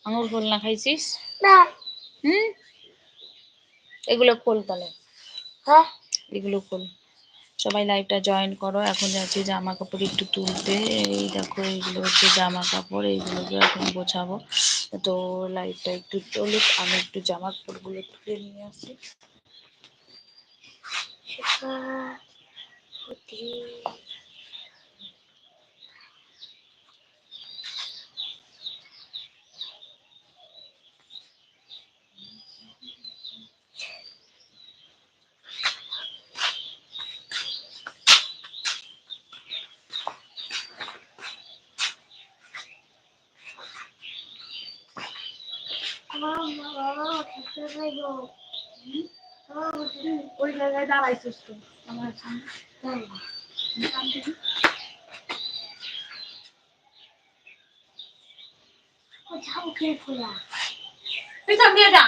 আঙুর খোল না, খাইছিস? হুম, এগুলো খোল তাহলে। হ্যাঁ, এগুলো খোল। সবাই লাইভটা জয়েন করো। এখন যাচ্ছি জামা কাপড় একটু তুলতে। এই দেখো, এইগুলো হচ্ছে জামা কাপড়, এইগুলোকে এখন গোছাবো। তো লাইভটা একটু চলুক, আমি একটু জামা কাপড়গুলো তুলে নিয়ে আসি। ওই জায়গায় দাঁড়াইছিস তো আমার সামনে। পিছন দিয়ে যা।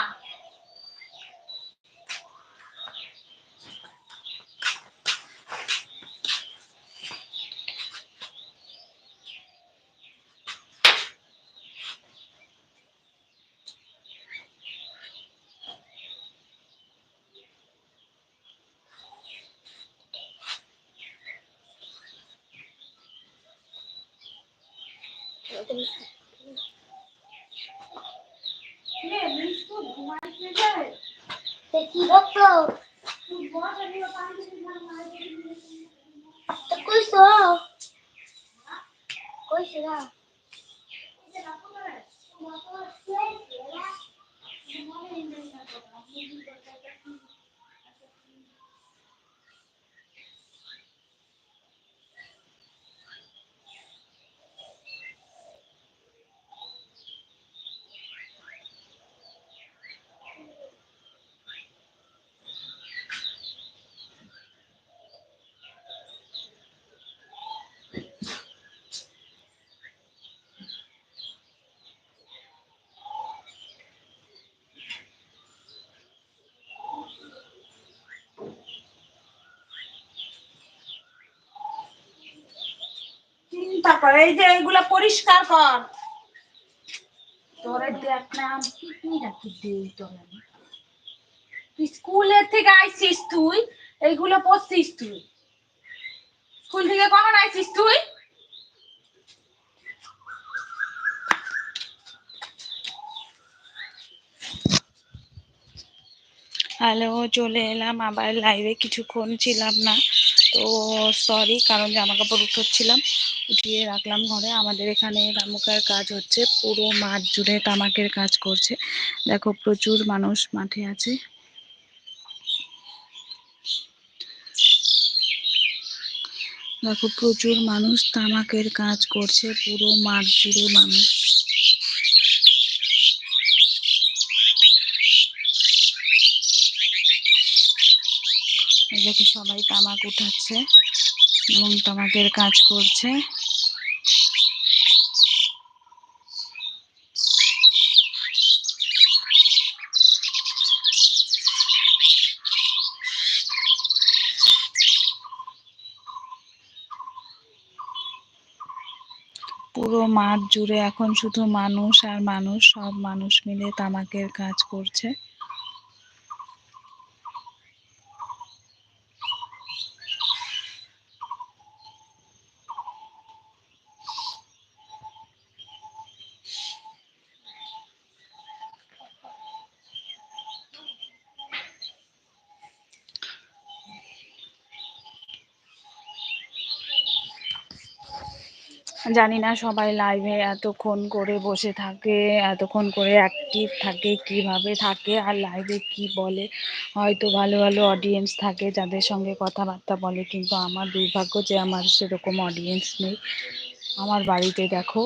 চিন্তা কর, এই যে এইগুলা পরিষ্কার কর। তোরে দেখ না, আমি কি রাখি দিই তোরে। তুই স্কুলের থেকে আইছিস, তুই এইগুলো পড়ছিস। তুই স্কুল থেকে কখন আইছিস তুই? হ্যালো, চলে এলাম আবার লাইভে। কিছুক্ষণ ছিলাম না, তো সরি, কারণ জামা কাপড় উঠোচ্ছিলাম, উঠিয়ে রাখলাম ঘরে। আমাদের এখানে তামাকের কাজ হচ্ছে, পুরো মাঠ জুড়ে তামাকের কাজ করছে। দেখো, প্রচুর মানুষ মাঠে আছে। দেখো, প্রচুর মানুষ তামাকের কাজ করছে, পুরো মাঠ জুড়ে মানুষ। দেখো, সবাই তামাক উঠাচ্ছে এবং তামাকের কাজ করছে। পুরো মাঠ জুড়ে এখন শুধু মানুষ আর মানুষ, সব মানুষ মিলে তামাকের কাজ করছে। জানি না সবাই লাইভে এতক্ষণ করে বসে থাকে, এতক্ষণ করে অ্যাক্টিভ থাকে, কিভাবে থাকে, আর লাইভে কি বলে। হয়তো ভালো ভালো অডিয়েন্স থাকে যাদের সঙ্গে কথাবার্তা বলে, কিন্তু আমার দুর্ভাগ্য যে আমার সেরকম অডিয়েন্স নেই। আমার বাড়িতে দেখো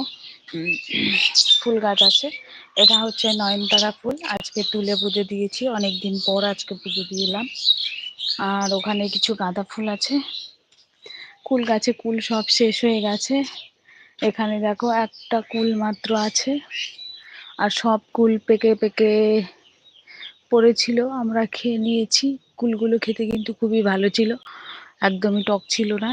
ফুল গাছ আছে। এটা হচ্ছে নয়নতারা ফুল, আজকে তুলে পুজো দিয়েছি, অনেক দিন পর আজকে পুজো দিলাম। আর ওখানে কিছু গাঁদা ফুল আছে। কুল গাছে কুল সব শেষ হয়ে গেছে। এখানে দেখো একটা কুল মাত্র আছে, আর সব কুল পেকে পেকে পড়েছিল, আমরা খেয়ে নিয়েছি। কুলগুলো খেতে কিন্তু খুবই ভালো ছিল, একদমই টক ছিল না।